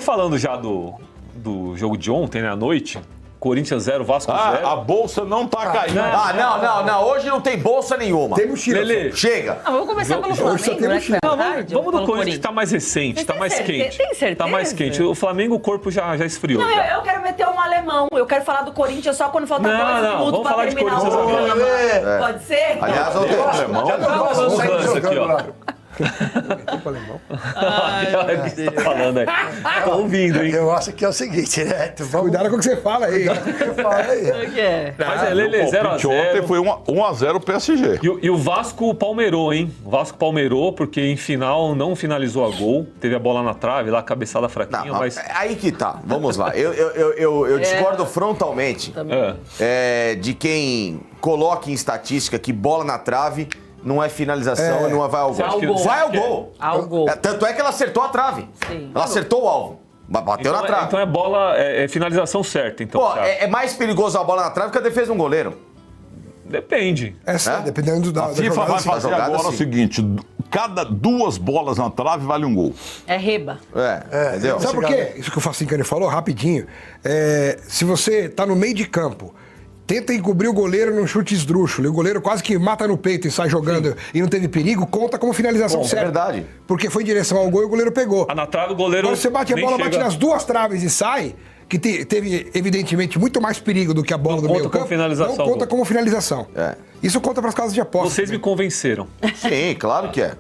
falando já do jogo de ontem, né, à noite. Corinthians 0, Vasco 0. A bolsa não tá caindo. Não. Hoje não tem bolsa nenhuma. Tem mochila. Lelê. Chega. Vamos começar pelo Flamengo, né? Vamos do Corinthians, que tá mais recente, tá mais quente. Tem certeza? Tá mais quente. O Flamengo, o corpo já esfriou. Não, eu quero meter um alemão. Eu quero falar do Corinthians só quando faltar 2 minutos vamos pra falar de terminar o Corinthians programa. Pode ser? Aliás, ontem... Já tá rolando o lance aqui, ó. Olha o que você tá falando aí. Tô ouvindo, hein? Eu acho que é o seguinte, né? Cuidado com o que você fala aí. Mas Lelê, 0x0. Ontem foi 1x0 o PSG. E o Vasco palmeirou, hein? O Vasco palmeirou porque em final não finalizou a gol. Teve a bola na trave, lá, cabeçada fraquinha, mas... Aí que tá. Vamos lá. Eu discordo frontalmente de quem coloca em estatística que bola na trave não é finalização e não vai ao gol. Vai ao gol. Tanto é que ela acertou a trave. Sim. Ela acertou o alvo. Bateu na trave. Então é bola, é finalização certa. Então, pô, é mais perigoso a bola na trave que a defesa de um goleiro. Depende. Dependendo da A FIFA vai fazer agora o seguinte: cada 2 bolas na trave vale um gol. É reba. Entendeu? Sabe por quê? Isso que o Facincani falou, rapidinho. Se você tá no meio de campo, tenta encobrir o goleiro num chute esdrúxulo, e o goleiro quase que mata no peito e sai jogando e não teve perigo, conta como finalização certa. É verdade. Porque foi em direção ao gol e o goleiro pegou. Na trave o goleiro... Quando você bate a bola, bate nas 2 traves e sai, que teve, evidentemente, muito mais perigo do que a bola do meio campo. Não conta como finalização. Isso conta para as casas de apostas. Vocês me convenceram. Sim, claro que é.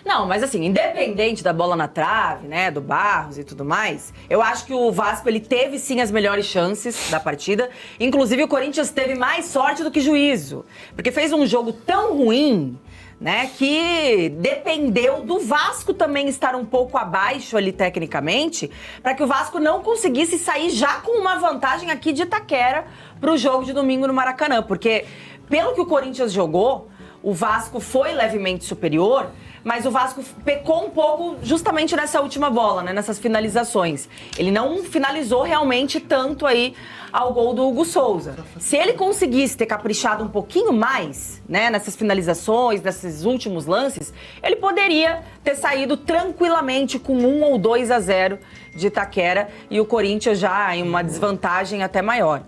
Não, mas assim, independente da bola na trave, né, do Barros e tudo mais, eu acho que o Vasco, ele teve sim as melhores chances da partida. Inclusive, o Corinthians teve mais sorte do que juízo. Porque fez um jogo tão ruim, né, que dependeu do Vasco também estar um pouco abaixo ali tecnicamente, para que o Vasco não conseguisse sair já com uma vantagem aqui de Itaquera pro jogo de domingo no Maracanã. Porque, pelo que o Corinthians jogou, o Vasco foi levemente superior, mas o Vasco pecou um pouco justamente nessa última bola, né, nessas finalizações. Ele não finalizou realmente tanto aí ao gol do Hugo Souza. Se ele conseguisse ter caprichado um pouquinho mais, né, nessas finalizações, nesses últimos lances, ele poderia ter saído tranquilamente com 1 ou 2-0 de Itaquera e o Corinthians já em uma desvantagem até maior.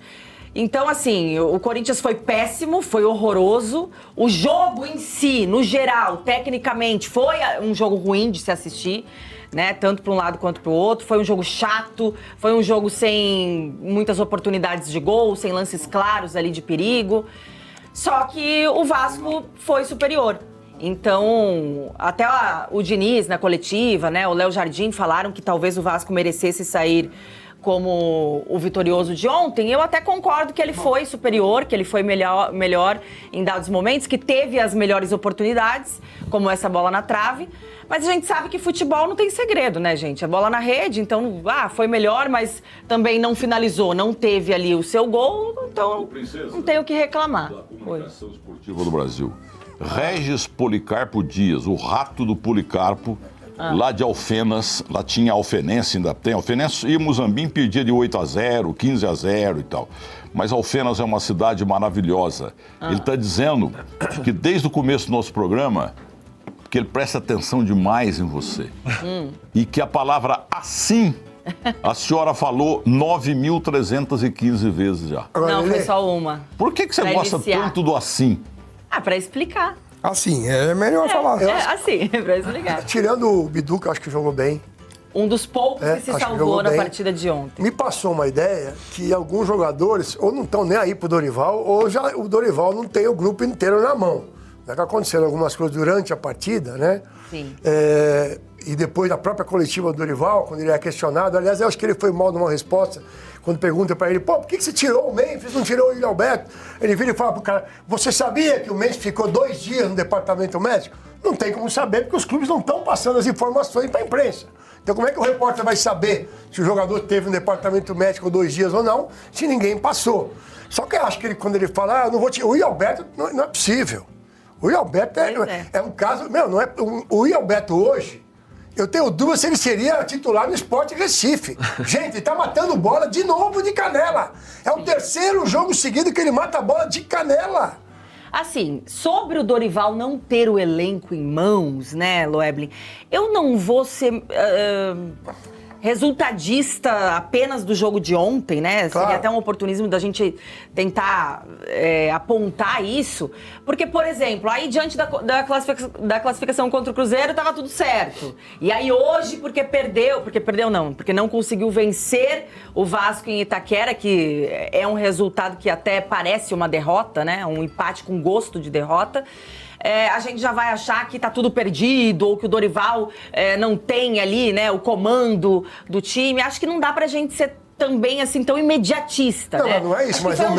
Então, assim, o Corinthians foi péssimo, foi horroroso. O jogo em si, no geral, tecnicamente, foi um jogo ruim de se assistir, né? Tanto para um lado quanto para o outro. Foi um jogo chato, foi um jogo sem muitas oportunidades de gol, sem lances claros ali de perigo. Só que o Vasco foi superior. Então, até o Diniz na coletiva, né? O Léo Jardim falaram que talvez o Vasco merecesse sair como o vitorioso de ontem. Eu até concordo que ele foi superior, que ele foi melhor em dados momentos, que teve as melhores oportunidades, como essa bola na trave. Mas a gente sabe que futebol não tem segredo, né, gente? A bola na rede, então, foi melhor, mas também não finalizou, não teve ali o seu gol, então não tem o que reclamar. Da Comunicação Esportiva do Brasil. Regis Policarpo Dias, o rato do Policarpo, lá de Alfenas, lá tinha Alfenense, ainda tem Alfenense, e Muzambinho perdia de 8-0, 15-0 e tal. Mas Alfenas é uma cidade maravilhosa. Ele está dizendo que desde o começo do nosso programa, que ele presta atenção demais em você. E que a palavra assim, a senhora falou 9.315 vezes já. Não, foi só uma. Por que você gosta tanto do assim? Pra explicar. Assim, é melhor falar. Assim, pra explicar. Tirando o Biduca, acho que jogou bem. Um dos poucos que se salvou na partida de ontem. Me passou uma ideia que alguns jogadores ou não estão nem aí pro Dorival, ou já o Dorival não tem o grupo inteiro na mão. Né? Que aconteceram algumas coisas durante a partida, né? Sim. E depois da própria coletiva do Dorival, quando ele é questionado, aliás, eu acho que ele foi mal numa resposta, quando pergunta pra ele, por que você tirou o Memphis, não tirou o William Alberto? Ele vira e fala pro cara, você sabia que o Memphis ficou 2 dias no departamento médico? Não tem como saber, porque os clubes não estão passando as informações pra imprensa. Então como é que o repórter vai saber se o jogador teve no departamento médico 2 dias ou não, se ninguém passou? Só que eu acho que ele, quando ele fala, não vou tirar, o William Alberto não é possível. O William Alberto é um caso, não é, o William Alberto hoje, eu tenho dúvida se ele seria titular no Sport Recife. Gente, ele tá matando bola de novo de canela. É o 3º jogo seguido que ele mata a bola de canela. Assim, sobre o Dorival não ter o elenco em mãos, né, Loeblin, eu não vou ser resultadista apenas do jogo de ontem, né? Claro. Seria até um oportunismo da gente tentar apontar isso. Porque, por exemplo, aí diante da classificação contra o Cruzeiro tava tudo certo. E aí hoje, porque não conseguiu vencer o Vasco em Itaquera, que é um resultado que até parece uma derrota, né? Um empate com gosto de derrota. A gente já vai achar que tá tudo perdido ou que o Dorival não tem ali, né, o comando do time. Acho que não dá pra gente ser também, assim, tão imediatista, não, né? Não é isso, mas o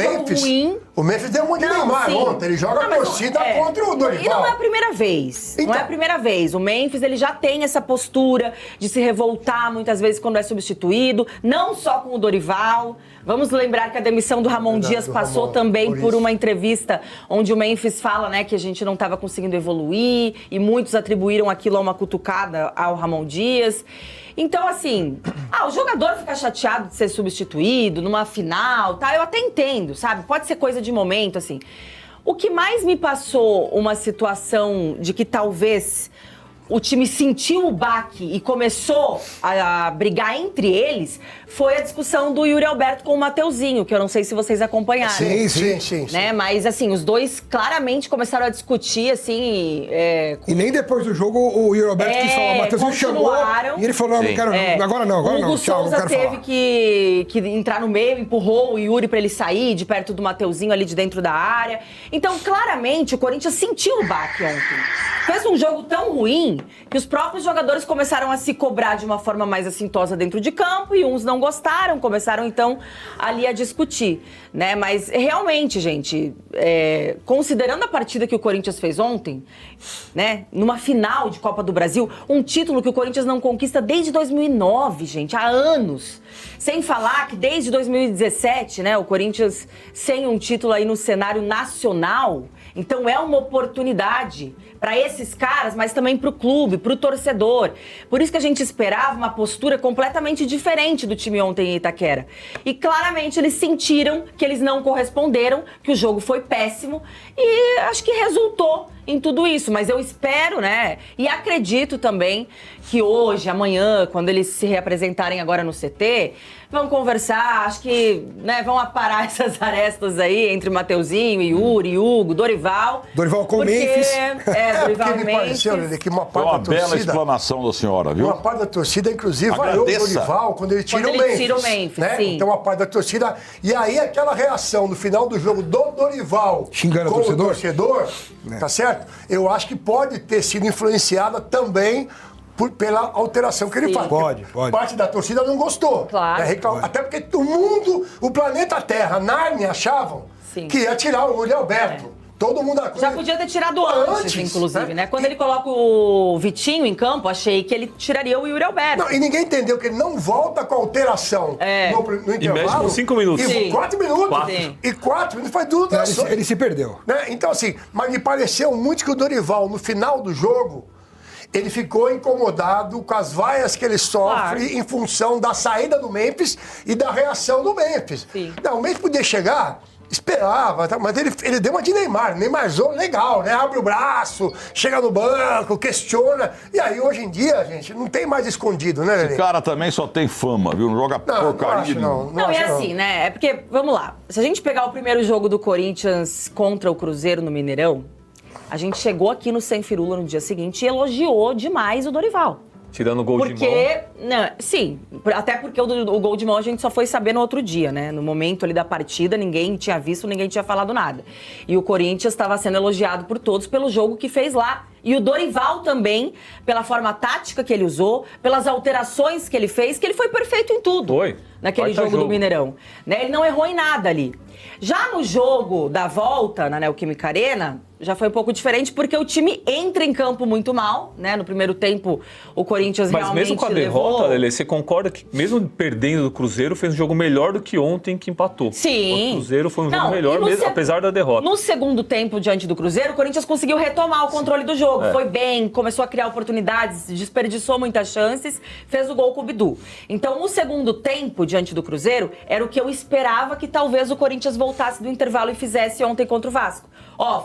Memphis deu uma de Neymar ontem. Ele joga a torcida contra o Dorival. E não é a primeira vez. Então. Não é a primeira vez. O Memphis, ele já tem essa postura de se revoltar muitas vezes quando é substituído, não só com o Dorival. Vamos lembrar que a demissão do Ramon Dias passou também por uma entrevista onde o Memphis fala, né, que a gente não estava conseguindo evoluir e muitos atribuíram aquilo a uma cutucada ao Ramon Dias. Então, assim, o jogador fica chateado de ser substituído numa final, tá? Eu até entendo, sabe? Pode ser coisa de momento, assim. O que mais me passou uma situação de que talvez o time sentiu o baque e começou a brigar entre eles foi a discussão do Yuri Alberto com o Mateuzinho, que eu não sei se vocês acompanharam. Sim. Né? Mas, assim, os dois claramente começaram a discutir, assim... E nem depois do jogo o Yuri Alberto quis falar. O Mateuzinho chamou e ele falou, não quero, agora não, o Hugo tchau, Souza não quero falar. teve que entrar no meio, empurrou o Yuri pra ele sair de perto do Mateuzinho ali de dentro da área. Então, claramente, o Corinthians sentiu o baque ontem. Fez um jogo tão ruim que os próprios jogadores começaram a se cobrar de uma forma mais assintosa dentro de campo e uns não gostaram, começaram então ali a discutir, né? Mas realmente, gente, considerando a partida que o Corinthians fez ontem, né? Numa final de Copa do Brasil, um título que o Corinthians não conquista desde 2009, gente, há anos. Sem falar que desde 2017, né? O Corinthians sem um título aí no cenário nacional. Então é uma oportunidade para esses caras, mas também para o clube, para o torcedor. Por isso que a gente esperava uma postura completamente diferente do time ontem em Itaquera. E claramente eles sentiram que eles não corresponderam, que o jogo foi péssimo e acho que resultou em tudo isso. Mas eu espero, né, e acredito também que hoje, amanhã, quando eles se reapresentarem agora no CT, vão conversar, acho que, né, vão aparar essas arestas aí entre Mateuzinho, Yuri, Hugo, Dorival. Dorival com Memphis. Dorival me pareceu, Lelê, que uma parte da torcida... Foi uma bela explanação da senhora, viu? Uma parte da torcida, inclusive, vaiou o Dorival quando ele tira o Memphis. Né? Sim. Então, uma parte da torcida... E aí, aquela reação no final do jogo do Dorival xingando com o torcedor, tá certo? Eu acho que pode ter sido influenciada também pela alteração que ele faz. Pode. Parte da torcida não gostou. Claro. Até porque o mundo, o planeta Terra, Nárnia, achavam que ia tirar o Yuri Alberto. Todo mundo... Já podia ter tirado antes, inclusive, né? Quando ele coloca o Vitinho em campo, achei que ele tiraria o Yuri Alberto. Não, e ninguém entendeu que ele não volta com a alteração no intervalo. E mexe com 5 minutos. E 4 minutos. 4. E 4 minutos faz duas alterações. Ele se perdeu. Né? Então, assim, mas me pareceu muito que o Dorival, no final do jogo, ele ficou incomodado com as vaias que ele sofre em função da saída do Memphis e da reação do Memphis. Sim. Não, o Memphis podia chegar... Esperava, mas ele deu uma de Neymar. Neymarzou legal, né? Abre o braço, chega no banco, questiona. E aí, hoje em dia, gente, não tem mais escondido, né, Lelê? Esse cara também só tem fama, viu? Não joga porcaria. Não, é assim, né? É porque, vamos lá. Se a gente pegar o primeiro jogo do Corinthians contra o Cruzeiro no Mineirão, a gente chegou aqui no Sem Firula no dia seguinte e elogiou demais o Dorival. Tirando o gol de mão. Não, sim, até porque o gol de mão a gente só foi saber no outro dia, né? No momento ali da partida, ninguém tinha visto, ninguém tinha falado nada. E o Corinthians estava sendo elogiado por todos pelo jogo que fez lá. E o Dorival também, pela forma tática que ele usou, pelas alterações que ele fez, que ele foi perfeito em tudo. Foi. Naquele jogo do Mineirão. Né? Ele não errou em nada ali. Já no jogo da volta, na Neoquímica Arena, já foi um pouco diferente, porque o time entra em campo muito mal, né? No primeiro tempo, o Corinthians realmente Mas mesmo com a derrota, Lelê, você concorda que mesmo perdendo do Cruzeiro, fez um jogo melhor do que ontem que empatou? Sim. O Cruzeiro foi um jogo melhor, mesmo, apesar da derrota. No segundo tempo, diante do Cruzeiro, o Corinthians conseguiu retomar o controle do jogo. Foi bem, começou a criar oportunidades, desperdiçou muitas chances, fez o gol com o Bidu. Então, no segundo tempo, diante do Cruzeiro, era o que eu esperava que talvez o Corinthians voltasse do intervalo e fizesse ontem contra o Vasco.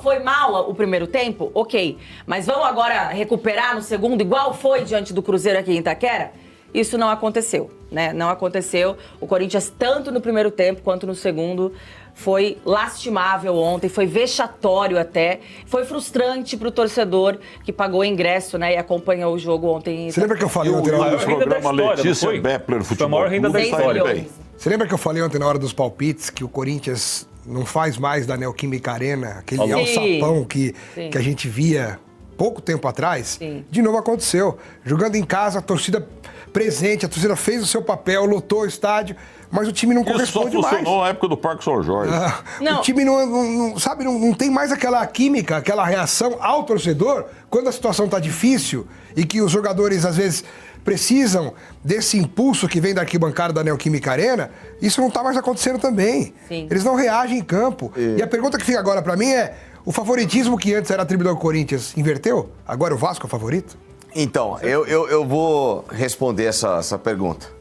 Foi mal o primeiro tempo? Ok. Mas vamos agora recuperar no segundo, igual foi diante do Cruzeiro aqui em Itaquera? isso não aconteceu, né? Não aconteceu. O Corinthians, tanto no primeiro tempo quanto no segundo, foi lastimável ontem, foi vexatório até. Foi frustrante pro torcedor que pagou o ingresso, né? E acompanhou o jogo ontem. Você lembra que eu falei ontem O na hora maior programa Letícia Beppler Foi a maior renda da história. Você lembra que eu falei ontem na hora dos palpites que o Corinthians não faz mais da Neoquímica Arena, aquele alçapão que a gente via pouco tempo atrás? Sim. De novo aconteceu. Jogando em casa, a torcida presente, a torcida fez o seu papel, lotou o estádio, mas o time não corresponde mais. Isso só funcionou na época do Parque São Jorge. O time não tem mais aquela química, aquela reação ao torcedor quando a situação está difícil e que os jogadores, às vezes, precisam desse impulso que vem da arquibancada da Neoquímica Arena. Isso não está mais acontecendo também. Sim. Eles não reagem em campo. E a pergunta que fica agora para mim é: o favoritismo que antes era atribuído ao Corinthians inverteu? Agora o Vasco é o favorito? Então, eu vou responder essa pergunta.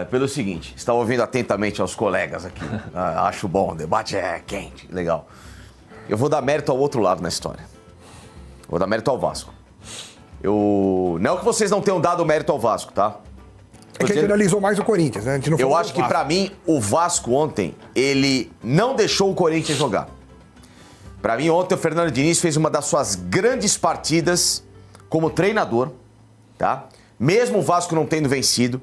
Pelo seguinte, estava ouvindo atentamente aos colegas aqui. Acho bom, o debate é quente, legal. Eu vou dar mérito ao outro lado na história. Vou dar mérito ao Vasco. Não que vocês não tenham dado mérito ao Vasco, tá? É que a gente analisou mais o Corinthians, né? A gente não Eu acho que, pra mim, o Vasco ontem, ele não deixou o Corinthians jogar. Pra mim, ontem, o Fernando Diniz fez uma das suas grandes partidas como treinador, tá? Mesmo o Vasco não tendo vencido,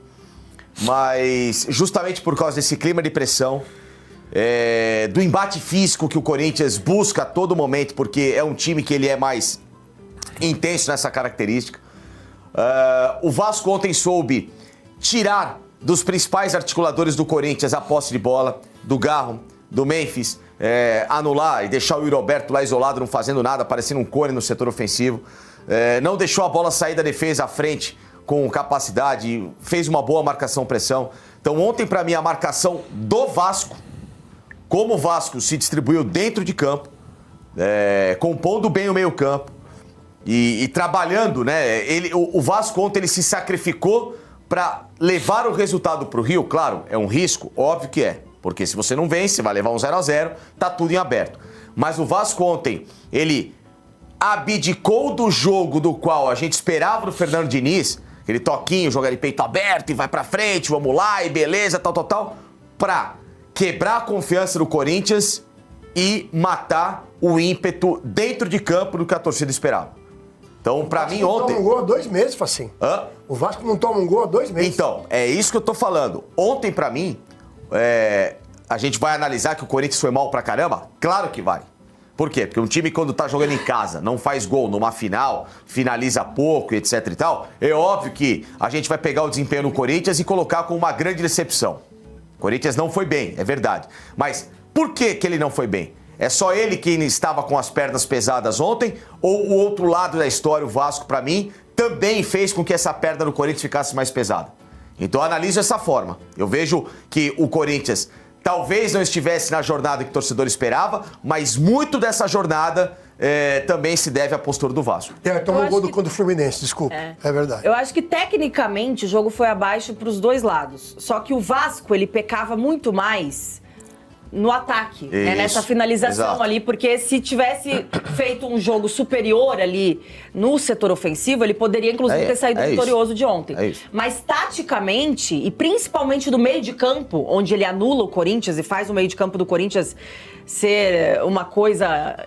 mas justamente por causa desse clima de pressão, do embate físico que o Corinthians busca a todo momento, porque é um time que ele é mais intenso nessa característica. O Vasco ontem soube tirar dos principais articuladores do Corinthians a posse de bola, do Garro, do Memphis, anular e deixar o Yuri Alberto lá isolado, não fazendo nada, parecendo um cone no setor ofensivo. Não deixou a bola sair da defesa à frente com capacidade, fez uma boa marcação-pressão. Então ontem, para mim, a marcação do Vasco, como o Vasco se distribuiu dentro de campo, compondo bem o meio-campo e trabalhando, né? O Vasco ontem ele se sacrificou para levar o resultado para o Rio. Claro, é um risco, óbvio que é. Porque se você não vence, vai levar um 0-0, tá tudo em aberto. Mas o Vasco ontem, ele abdicou do jogo do qual a gente esperava do Fernando Diniz, aquele toquinho, jogar de peito aberto e vai pra frente, vamos lá, e beleza, tal, pra quebrar a confiança do Corinthians e matar o ímpeto dentro de campo do que a torcida esperava. Então, pra mim, ontem... O Vasco não toma um gol há 2 meses, Facinho. O Vasco não toma um gol há 2 meses. Então, é isso que eu tô falando. Ontem, pra mim, a gente vai analisar que o Corinthians foi mal pra caramba? Claro que vai. Por quê? Porque um time, quando tá jogando em casa, não faz gol numa final, finaliza pouco, etc e tal, é óbvio que a gente vai pegar o desempenho no Corinthians e colocar como uma grande decepção. O Corinthians não foi bem, é verdade. Mas por que ele não foi bem? É só ele quem estava com as pernas pesadas ontem? Ou o outro lado da história, o Vasco, pra mim, também fez com que essa perna do Corinthians ficasse mais pesada? Então eu analiso dessa forma. Eu vejo que o Corinthians talvez não estivesse na jornada que o torcedor esperava, mas muito dessa jornada também se deve à postura do Vasco. Tomou um gol contra o Fluminense, desculpa. É verdade. Eu acho que tecnicamente o jogo foi abaixo para os dois lados. Só que o Vasco, ele pecava muito mais no ataque, né, nessa finalização. Exato. Ali, porque se tivesse feito um jogo superior ali no setor ofensivo, ele poderia, inclusive, ter saído vitorioso de ontem. Mas, taticamente, e principalmente do meio de campo, onde ele anula o Corinthians e faz o meio de campo do Corinthians ser uma coisa...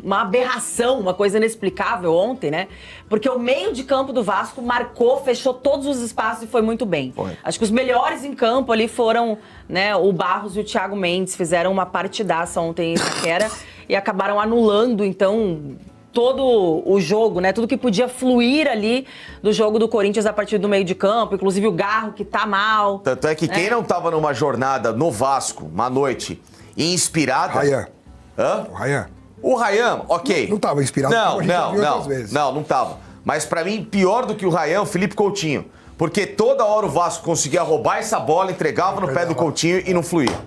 uma aberração, uma coisa inexplicável ontem, né? Porque o meio de campo do Vasco marcou, fechou todos os espaços e foi muito bem. Acho que os melhores em campo ali foram, né, o Barros e o Thiago Mendes, fizeram uma partidaça ontem em Itaquera e acabaram anulando, então, todo o jogo, né? Tudo que podia fluir ali do jogo do Corinthians a partir do meio de campo, inclusive o Garro, que tá mal. Tanto é que quem não tava numa jornada no Vasco, uma noite, inspirada... Rayan. O Rayan. O Rayan, ok. Não estava inspirado, como a gente já viu outras vezes. Não estava. Mas pra mim, pior do que o Rayan, o Felipe Coutinho. Porque toda hora o Vasco conseguia roubar essa bola, entregava no pé do Coutinho e não fluía.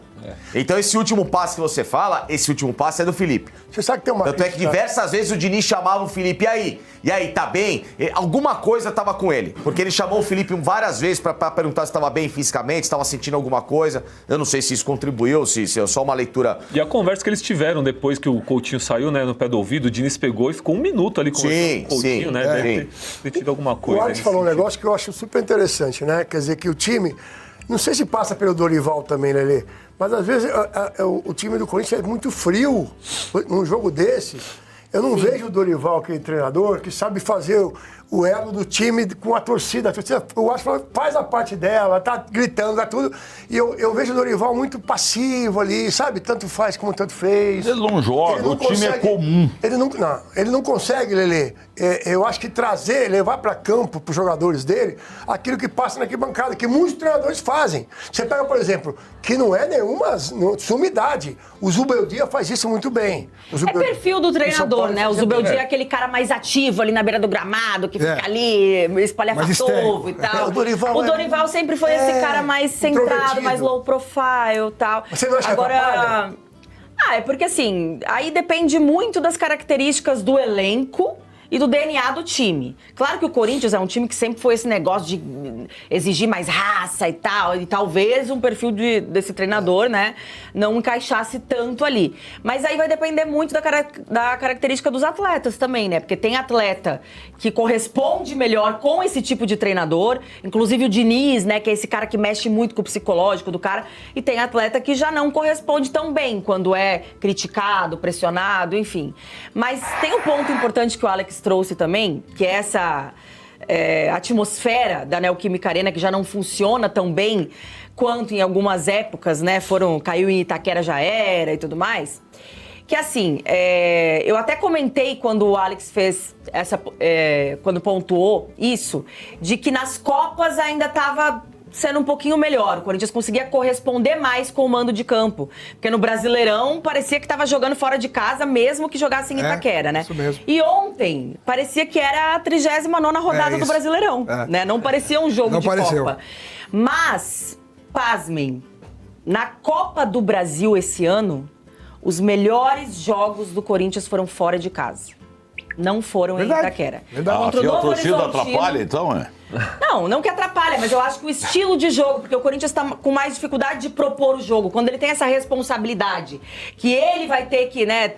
Então esse último passe que você fala, esse último passe é do Felipe. Você sabe que tem uma... Tanto é que diversas vezes o Diniz chamava o Felipe, e aí, tá bem? Alguma coisa tava com ele, porque ele chamou o Felipe várias vezes pra perguntar se estava bem fisicamente, se estava sentindo alguma coisa. Eu não sei se isso contribuiu, se é só uma leitura... E a conversa que eles tiveram depois que o Coutinho saiu, né, no pé do ouvido, o Diniz pegou e ficou 1 minuto ali com o Coutinho, né? Deve ter tido alguma coisa. O Alex falou um negócio que eu acho super interessante, né? Quer dizer que o time, não sei se passa pelo Dorival também, Lelê, mas às vezes o time do Corinthians é muito frio num jogo desse. Eu não vejo o Dorival, aquele treinador, que sabe fazer o elo do time com a torcida. A torcida, eu acho que faz a parte dela, tá gritando, tá tudo. E eu vejo o Dorival muito passivo ali, sabe? Tanto faz como tanto fez. Ele não joga, o time é comum. Ele não consegue, Lelê. Eu acho que levar para campo, para os jogadores dele, aquilo que passa na arquibancada, que muitos treinadores fazem. Você pega, por exemplo, que não é nenhuma sumidade. O Zubeldia faz isso muito bem. É perfil do treinador, né? O Zubeldia é aquele cara mais ativo ali na beira do gramado, que fica ali, espalhafatoso e tal. O Dorival sempre foi esse cara mais centrado, mais low profile e tal. Você não acha Agora, é porque assim, aí depende muito das características do elenco e do DNA do time. Claro que o Corinthians é um time que sempre foi esse negócio de exigir mais raça e tal, e talvez um perfil desse treinador, né, não encaixasse tanto ali. Mas aí vai depender muito da característica dos atletas também, né, porque tem atleta que corresponde melhor com esse tipo de treinador, inclusive o Diniz, né, que é esse cara que mexe muito com o psicológico do cara, e tem atleta que já não corresponde tão bem quando é criticado, pressionado, enfim. Mas tem um ponto importante que o Alex trouxe também, que é essa atmosfera da Neoquímica Arena, que já não funciona tão bem quanto em algumas épocas, né? Caiu em Itaquera, já era e tudo mais. Que assim, eu até comentei quando o Alex fez quando pontuou isso, de que nas Copas ainda estava sendo um pouquinho melhor. O Corinthians conseguia corresponder mais com o mando de campo. Porque no Brasileirão parecia que estava jogando fora de casa, mesmo que jogasse em Itaquera, né? Isso mesmo. E ontem parecia que era a 39ª rodada do Brasileirão, né? Não parecia um jogo de Copa. Mas, pasmem, na Copa do Brasil esse ano, os melhores jogos do Corinthians foram fora de casa. Não foram em Itaquera. Contra o Novo Horizontino, a torcida atrapalha, então, Não que atrapalha, mas eu acho que o estilo de jogo, porque o Corinthians está com mais dificuldade de propor o jogo, quando ele tem essa responsabilidade, que ele vai ter que, né,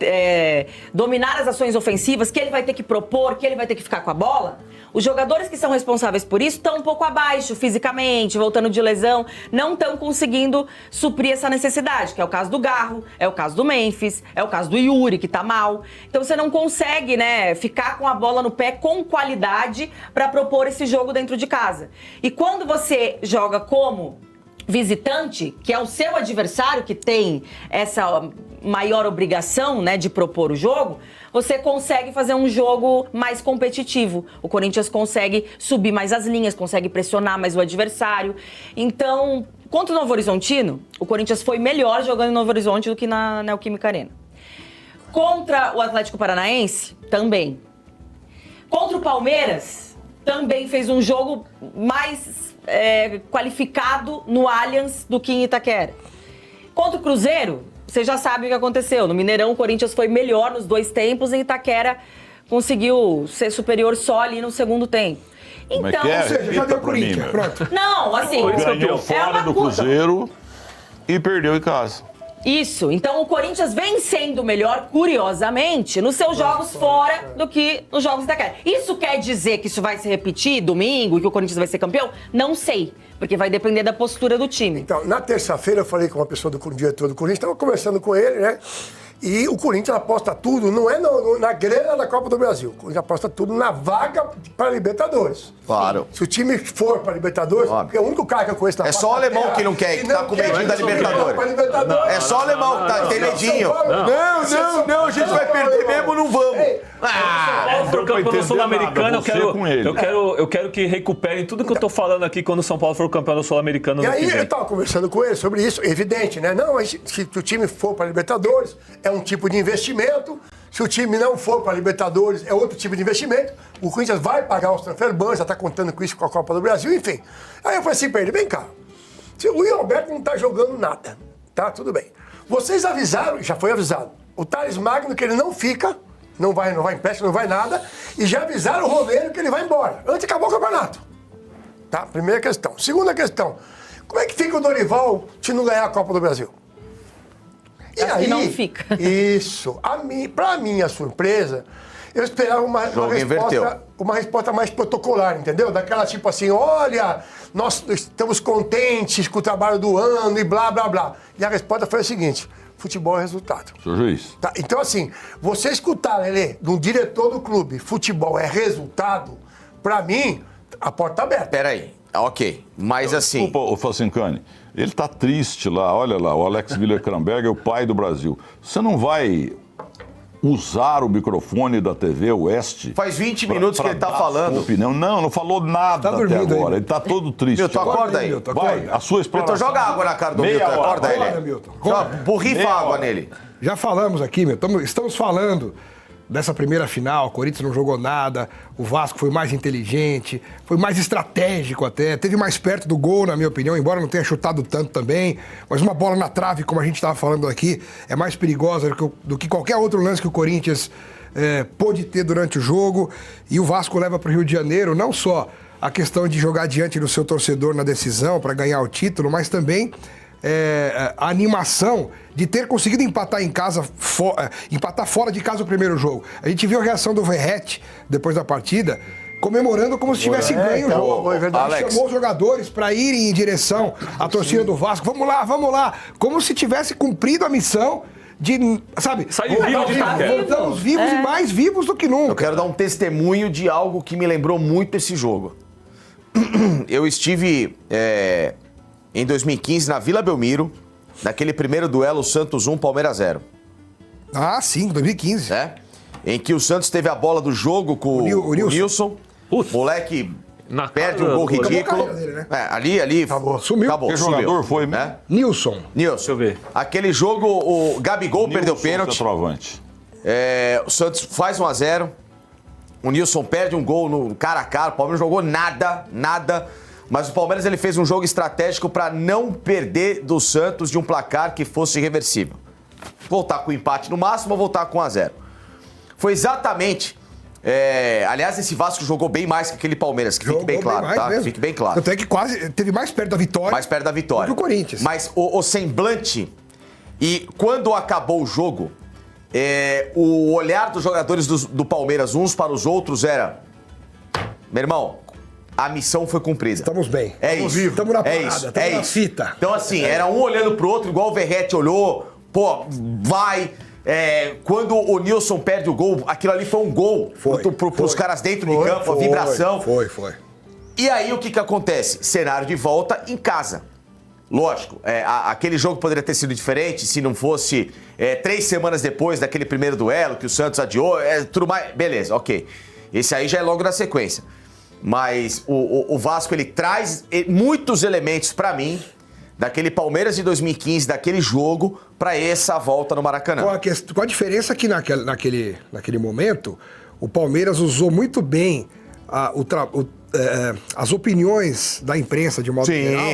dominar as ações ofensivas, que ele vai ter que propor, que ele vai ter que ficar com a bola, os jogadores que são responsáveis por isso estão um pouco abaixo fisicamente, voltando de lesão, não estão conseguindo suprir essa necessidade, que é o caso do Garro, é o caso do Memphis, é o caso do Yuri, que tá mal. Então você não consegue, né, ficar com a bola no pé com qualidade para propor esse jogo dentro de casa. E quando você joga como visitante, que é o seu adversário que tem essa maior obrigação, né, de propor o jogo, você consegue fazer um jogo mais competitivo. O Corinthians consegue subir mais as linhas, consegue pressionar mais o adversário. Então, contra o Novo Horizontino, o Corinthians foi melhor jogando em Novo Horizonte do que na Neoquímica Arena. Contra o Atlético Paranaense, também. Contra o Palmeiras, também fez um jogo mais qualificado no Allianz do que em Itaquera. Contra o Cruzeiro, você já sabe o que aconteceu. No Mineirão, o Corinthians foi melhor nos 2 tempos, em Itaquera conseguiu ser superior só ali no segundo tempo. Então, ou seja, já deu Corinthians, pronto. Não, assim, ganhou fora do Cruzeiro e perdeu em casa. Isso, então o Corinthians vem sendo melhor, curiosamente, nos seus jogos fora do que nos jogos da Itaquera. Isso quer dizer que isso vai se repetir domingo e que o Corinthians vai ser campeão? Não sei, porque vai depender da postura do time. Então, na terça-feira eu falei com uma pessoa do diretor do Corinthians, estava conversando com ele, né? E o Corinthians aposta tudo, não é na grana da Copa do Brasil. O Corinthians aposta tudo na vaga para Libertadores. Claro. Se o time for para Libertadores, porque é o único cara que eu conheço na É só o alemão que não quer, que tá com medinho da Libertadores. É só o alemão que tem medinho. Não, a gente vai perder mesmo, não vamos. São Paulo for campeão da Sul-Americana, eu quero que recuperem tudo que eu tô falando aqui quando o São Paulo for campeão da Sul-Americana. E aí eu tava conversando com ele sobre isso, evidente, né? Não, se o time for para Libertadores, é um tipo de investimento. Se o time não for para Libertadores, é outro tipo de investimento. O Corinthians vai pagar os transfer bans, já está contando com isso com a Copa do Brasil, enfim. Aí eu falei assim para ele, vem cá, o Yuri Alberto não está jogando nada. tá? Tudo bem. Vocês avisaram, já foi avisado, o Thales Magno que ele não fica, não vai empréstimo, não vai nada, e já avisaram o Romero que ele vai embora, antes de acabar o campeonato. Tá? Primeira questão. Segunda questão, como é que fica o Dorival se não ganhar a Copa do Brasil? E Acho aí, que não fica. Isso. Pra minha surpresa, eu esperava uma resposta mais protocolar, entendeu? Daquela tipo assim, olha, nós estamos contentes com o trabalho do ano e blá, blá, blá. E a resposta foi a seguinte, futebol é resultado. Senhor juiz. Tá, então assim, você escutar, Lelê, de um diretor do clube, futebol é resultado, pra mim, a porta tá aberta. Peraí, ok, mas assim... Desculpa, ô Facincani, ele tá triste lá, olha lá, o Alex Miller-Kramberg é o pai do Brasil. Você não vai usar o microfone da TV Oeste? Faz 20 minutos que ele tá falando. Opinião. Não falou nada até agora. Ele tá todo triste. Milton, acorda aí. Milton, Vai, acorda. a sua explanação. Milton, joga água na cara do Meia Milton, hora. acorda ele. Acorda, Milton. Borrifa água nele. Já falamos aqui, estamos falando dessa primeira final, o Corinthians não jogou nada, o Vasco foi mais inteligente, foi mais estratégico até, teve mais perto do gol, na minha opinião, embora não tenha chutado tanto também, mas uma bola na trave, como a gente estava falando aqui, é mais perigosa do que qualquer outro lance que o Corinthians pôde ter durante o jogo, e o Vasco leva para o Rio de Janeiro não só a questão de jogar diante do seu torcedor na decisão para ganhar o título, mas também a animação de ter conseguido empatar em casa, empatar fora de casa o primeiro jogo. A gente viu a reação do Verratti depois da partida, comemorando como se tivesse ganho o jogo. É verdade. Alex. Chamou os jogadores para irem em direção à torcida do Vasco. Vamos lá. Como se tivesse cumprido a missão de, sabe? Sair vivo de Itaquera. Voltamos vivos e mais vivos do que nunca. Eu quero dar um testemunho de algo que me lembrou muito esse jogo. Eu estive em 2015 na Vila Belmiro, naquele primeiro duelo Santos 1, Palmeiras 0. Ah, sim, 2015. Em que o Santos teve a bola do jogo com o Nilson. Putz. Moleque Na perde cara um gol do goleiro. ridículo. Acabou a carreira dele, né? Ali Sumiu. Acabou, Que sumiu. jogador foi mesmo? Né? Nilson. Nilson. Deixa eu ver. Aquele jogo, o Gabigol perdeu Nilson, pênalti. centroavante. O Santos faz 1-0. O Nilson perde um gol no cara a cara. O Palmeiras jogou nada. Mas o Palmeiras ele fez um jogo estratégico para não perder do Santos de um placar que fosse irreversível. Voltar com o empate no máximo ou voltar com 1-0. Foi exatamente... aliás, esse Vasco jogou bem mais que aquele Palmeiras, que fique bem claro, tá? Mesmo. Fique bem claro. Tanto é que quase teve mais perto da vitória. Mais perto da vitória. do que o Corinthians. Mas o semblante, e quando acabou o jogo, o olhar dos jogadores do Palmeiras uns para os outros era: meu irmão, a missão foi cumprida. Estamos bem. Estamos vivos. Estamos na parada, isso, estamos na fita. Então assim, era um olhando pro outro, igual o Verratti olhou, vai... quando o Nilson perde o gol, aquilo ali foi um gol pros caras dentro de campo, a vibração. Foi. E aí o que acontece? Cenário de volta em casa. Lógico, aquele jogo poderia ter sido diferente se não fosse 3 semanas depois daquele primeiro duelo que o Santos adiou, tudo mais. Beleza, ok. Esse aí já é logo na sequência. Mas o Vasco, ele traz muitos elementos pra mim daquele Palmeiras de 2015, daquele jogo, para essa volta no Maracanã. Com a diferença que naquele momento, o Palmeiras usou muito bem as opiniões da imprensa, de modo geral,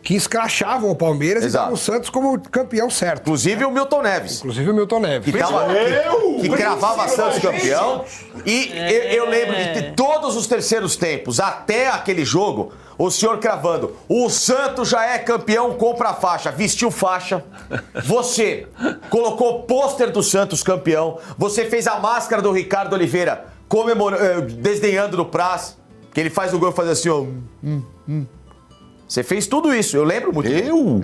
que escrachavam o Palmeiras e davam o Santos como campeão certo. Inclusive o Milton Neves. Que cravava Santos campeão. E eu lembro de todos os terceiros tempos, até aquele jogo, o senhor cravando: o Santos já é campeão, compra a faixa. Vestiu faixa. Você colocou pôster do Santos campeão. Você fez a máscara do Ricardo Oliveira desdenhando no Praz. Que ele faz o gol e faz assim, ó. Você fez tudo isso, eu lembro muito. Eu?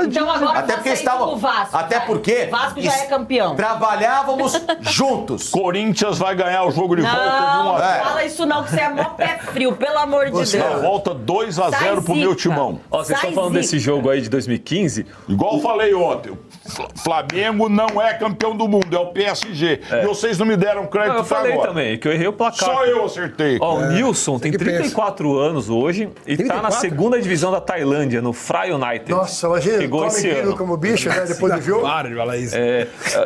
Então agora até porque estava o Vasco. Até porque O Vasco já é campeão. Trabalhávamos juntos. Corinthians vai ganhar o jogo de volta de 1 Não, a 0. fala isso não, que você é mó pé frio, pelo amor de Deus. Na volta 2 a 0 pro meu timão. Ó, vocês estão falando desse jogo aí de 2015? Igual eu falei ontem, o Flamengo não é campeão do mundo, é o PSG. E vocês não me deram crédito Eu falei agora. também, que eu errei o placar. Só eu acertei. Ó, o Nilson tem que 34 anos hoje e tá na 34? segunda divisão da Tailândia, no Fry United. Nossa, imagina pegou esse ano. Como bicho, né? Depois do jogo. Para de falar isso.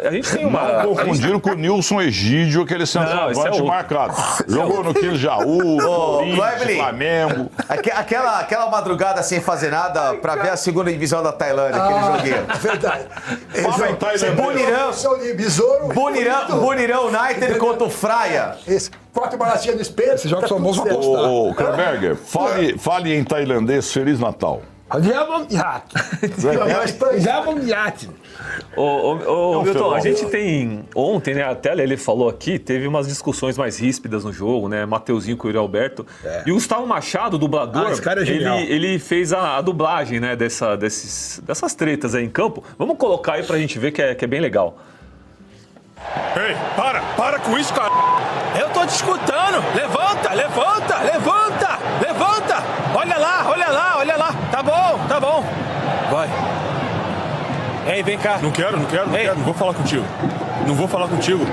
A gente tem uma... Confundiram com o Nilson Egídio, aquele centroavante marcado. Jogou no 15 Jaú, Corinthians, Flamengo. Aquela madrugada sem fazer nada pra ver a segunda divisão da Tailândia, aquele joguinho. Verdade. Fala em Bunirão United contra o Fraia. Esse 4 baratinhas do espelho. Esses jogos são bons pra postar. Ô, Kronberger, fale em tailandês Feliz Natal. Ô, Milton, a gente tem... Ontem, né, até ele falou aqui, teve umas discussões mais ríspidas no jogo, né? Mateuzinho com o Yuri Alberto. E o Gustavo Machado, o dublador, esse cara é genial. ele fez a dublagem, né, dessas tretas aí em campo. Vamos colocar aí pra gente ver que é bem legal. Ei, para com isso, cara. Eu tô te escutando. Levanta. Olha lá. Tá bom. Vai. Ei, vem cá. Não quero. Não vou falar contigo.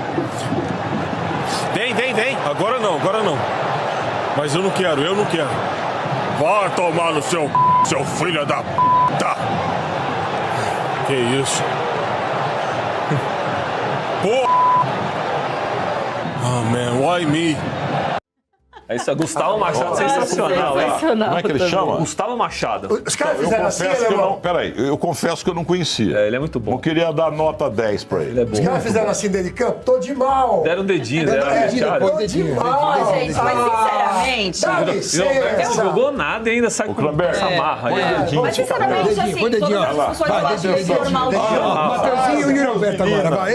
Vem. Agora não. Mas eu não quero. Vai tomar no seu filho da p***. Que isso? Pô! Oh, man, why me? É isso, Gustavo Machado, sensacional, hein? Como é que ele chama? Gustavo Machado. Os caras fizeram assim, Alemão. Peraí, eu confesso que eu não conhecia. Ele é muito bom. Eu queria dar nota 10 pra ele. Ele é bom. Os caras fizeram assim dentro de campo, tô de mal. Deram um dedinho, deram Tô de mal. Gente, mas sinceramente... Dá Não licença. jogou nada e ainda sai com essa marra. Mas sinceramente, assim, Põe dedinho, todas as discussões eu acho que é normal. Mateuzinho e o Yuri Alberto agora. Vai.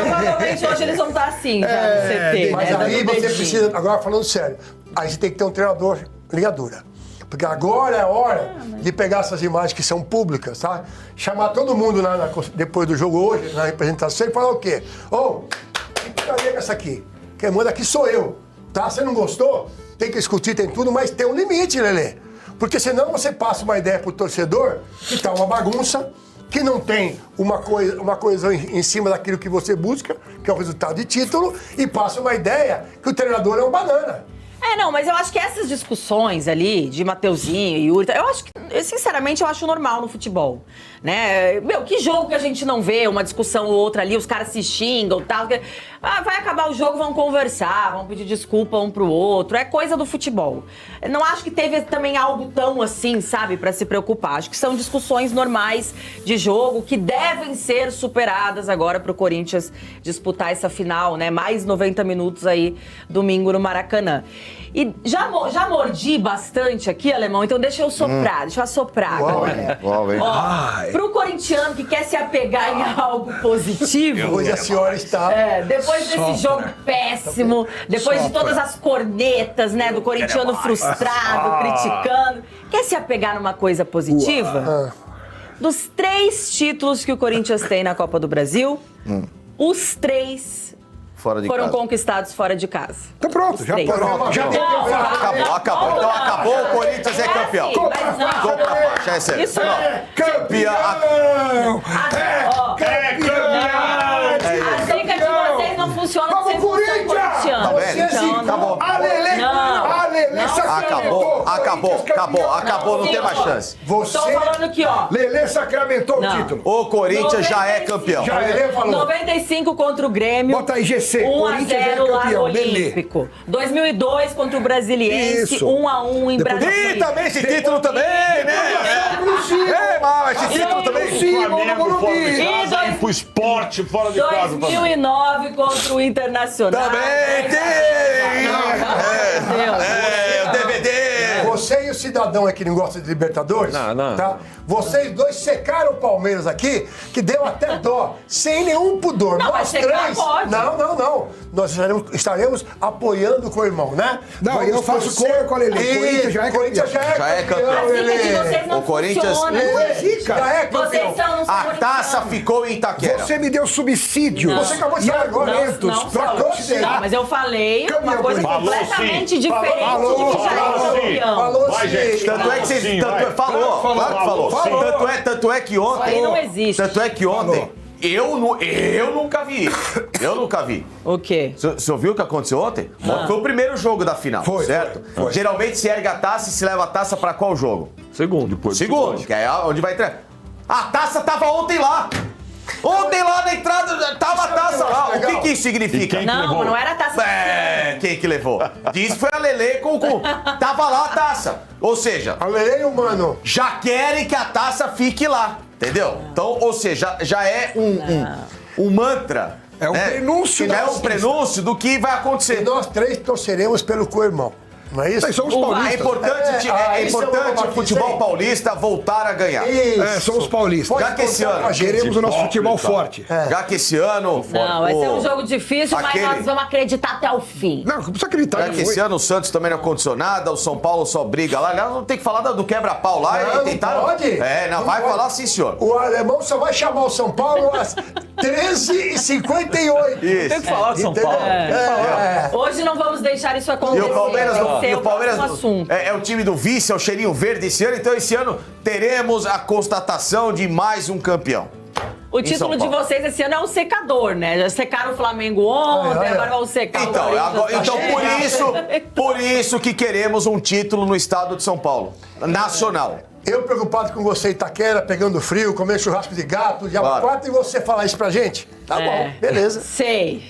Provavelmente hoje eles vão estar assim, já no CT. Mas né, aí dando você dedinho. precisa, agora falando sério, aí você tem que ter um treinador linha dura. Porque agora é a hora de pegar essas imagens que são públicas, tá? Chamar todo mundo depois do jogo hoje, na representação, e falar o quê? Que putaria é essa aqui? Quem manda aqui sou eu, tá? Você não gostou? Tem que discutir, tem tudo, mas tem um limite, Lelê. Porque senão você passa uma ideia pro torcedor que tá uma bagunça, que não tem uma coisa em cima daquilo que você busca, que é o resultado de título, e passa uma ideia que o treinador é um banana. Não, mas eu acho que essas discussões ali de Mateuzinho e Yuri, eu acho que, sinceramente, eu acho normal no futebol, né? Meu, que jogo que a gente não vê uma discussão ou outra ali, os caras se xingam e tal, vai acabar o jogo, vão conversar, vão pedir desculpa um pro outro, é coisa do futebol. Eu não acho que teve também algo tão assim, sabe, pra se preocupar. Acho que são discussões normais de jogo que devem ser superadas agora pro Corinthians disputar essa final, né? Mais 90 minutos aí, domingo no Maracanã. E já mordi bastante aqui, Alemão, então deixa eu soprar, deixa eu assoprar agora. Pro corintiano que quer se apegar em algo positivo... Hoje a senhora está... depois desse jogo péssimo, depois de todas as cornetas, né, do corintiano frustrado, criticando, quer se apegar numa coisa positiva? Dos 3 títulos que o Corinthians tem na Copa do Brasil, os 3... foram conquistados fora de casa. Então pronto, já Acabou. Então acabou, o Corinthians é campeão. Isso é campeão. A zica de vocês não funciona sem função corintiana. Tá vendo? Acabou. Acabou, não tem mais chance. Tô falando aqui, ó. Lelê sacramentou o título. O Corinthians já é campeão. Já Lelê falou. 95 contra o Grêmio. Bota aí GC. 1-0 lá no Olímpico. 2002 contra o Brasiliense. 1-1 em Brasília. E também esse título também, né? Esse título também. Flamengo fora de casa, pro esporte fora de casa. 2009 contra o Internacional. Também tem! O DVD! Você e o cidadão aqui não gosta de Libertadores? Não. Tá? Vocês dois secaram o Palmeiras aqui, que deu até dó, sem nenhum pudor. Não, Nós mas secar 3. pode. Não. Nós estaremos apoiando com o irmão, né? Não, eu faço cor com a Lelê. Corinthians já é campeão. A zica de vocês não O Corinthians- funciona. Já é campeão. Vocês são A taça ficou em Itaquera. Você me deu subsídio. Você acabou de falar agora. argumentos pra considerar. Mas eu falei uma coisa Falou completamente sim. diferente de que já é campeão. Falou Vai, sim. gente. Tanto é que vocês. Falou. Claro que falou. Falou. Tanto é que Isso aí ontem. não existe. Tanto é que ontem Eu nunca vi isso. Eu nunca vi. O quê? Você ouviu o que aconteceu ontem? Foi o primeiro jogo da final, certo? Foi. Geralmente se ergue a taça e se leva a taça pra qual jogo? Segundo. Segundo, que é onde vai entrar. A taça tava ontem lá. Ontem lá na entrada tava a taça lá. O que isso significa? Não, mas não era a taça. Quem que levou? Diz que foi a Lelê com... Tava lá a taça. Ou seja, A Lelê, mano. já querem que a taça fique lá. Entendeu? Então, ou seja, já é um mantra. É um prenúncio Já da é um prenúncio do que vai acontecer. E nós três torceremos pelo co-irmão. Não é isso? Nós somos É paulistas. importante, isso é o uma futebol notícia aí. paulista voltar a ganhar. Isso. Somos paulistas. Já que esse ano- Queremos o nosso futebol forte. Já que esse ano... Não, vai ser um jogo difícil, aquele- mas nós vamos acreditar até o fim. Não precisa acreditar Já que que esse foi. ano o Santos também não aconteceu nada, o São Paulo só briga lá. Aliás, não tem que falar do quebra-pau lá. Não, e não tentaram... pode. Não, vai pode. falar sim, senhor. O alemão só vai chamar o São Paulo às 13h58. Isso. Tem que falar de São Paulo. Hoje não vamos deixar isso acontecer. E o Palmeiras, Tem que ser e o Palmeiras próximo assunto. é o time do vice, é o cheirinho verde esse ano. Então, esse ano teremos a constatação de mais um campeão. O Em título São de Paulo. vocês esse ano é um secador, né? Já secaram o Flamengo ontem, agora vão secar Então, o Corinthians. por isso que queremos um título no estado de São Paulo. Nacional. Eu preocupado com você, Itaquera, pegando frio, comendo churrasco de gato, diabo Claro. 4, e você falar isso pra gente? Tá bom, beleza. Sei.